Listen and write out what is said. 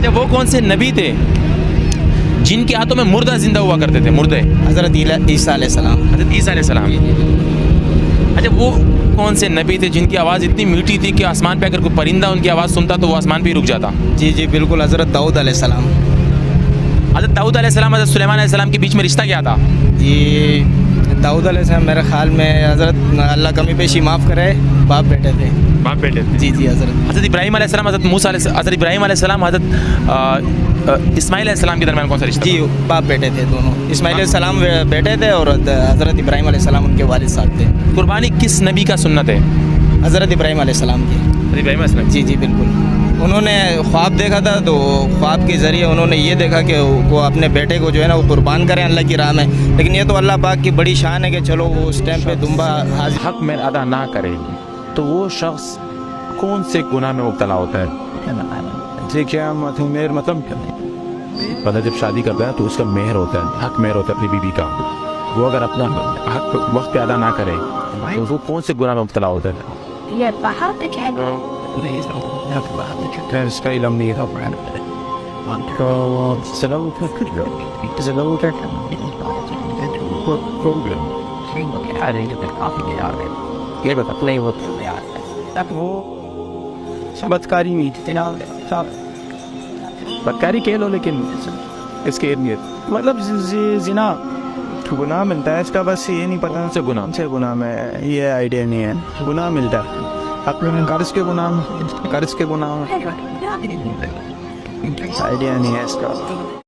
اچھا وہ کون سے نبی تھے جن کے ہاتھوں میں مردہ زندہ ہوا کرتے تھے؟ مردے حضرت عیسیٰ علیہ السلام. حضرت عیسیٰ علیہ السلام. اچھا وہ کون سے نبی تھے جن کی آواز اتنی میٹھی تھی کہ آسمان پہ اگر کوئی پرندہ ان کی آواز سنتا تو وہ آسمان پہ ہی رک جاتا؟ جی جی بالکل، حضرت داؤد علیہ السلام. حضرت داؤد علیہ السلام حضرت سلیمان علیہ السلام کے بیچ میں رشتہ کیا تھا؟ جی داؤد علیہ السلام میرے خیال میں حضرت اللہ کمی بیشی معاف کرے باپ بیٹے تھے. باپ بیٹے تھے. جی جی حضرت. حضرت ابراہیم علیہ السلام حضرت موسیٰ علیہ حضرت ابراہیم علیہ السلام حضرت اسماعیل علیہ السلام کے درمیان کون سا رشتہ؟ جی باپ بیٹے تھے دونوں. اسماعیل علیہ السلام بیٹے تھے اور حضرت ابراہیم علیہ السلام ان کے والد صاحب تھے. قربانی کس نبی کا سنت ہے؟ حضرت ابراہیم علیہ السلام کی. حضرت ابراہیم علیہ السلام. جی جی بالکل. انہوں نے خواب دیکھا تھا تو خواب کے ذریعے انہوں نے یہ دیکھا کہ وہ اپنے بیٹے کو جو ہے نا وہ قربان کریں اللہ کی راہ میں. لیکن یہ تو اللہ پاک کی بڑی شان ہے کہ چلو وہ اس ٹائم پہ دمبا حاضر حق میں ادا نہ کرے تو وہ شخص کون سے گناہ میں مبتلا ہوتا ہے؟ دیکھیے مہر مطلب بندہ جب شادی کرتا ہے تو اس کا مہر ہوتا ہے، حق مہر ہوتا ہے اپنی بیوی کا. وہ اگر اپنا حق وقت پہ ادا نہ کرے تو وہ کون سے گناہ میں مبتلا ہوتا ہے؟ اس کا علم نہیں تھا. یہ بتا نہیں وہ بدکاری نہیں بدکاری کہہ لو، لیکن اس کی مطلب زنا گناہ ملتا ہے اس کا، بس یہ نہیں پتا سے گناہ میں یہ آئیڈیا نہیں ہے. گناہ ملتا ہے قرض کے گناہ آئیڈیا نہیں ہے اس کا.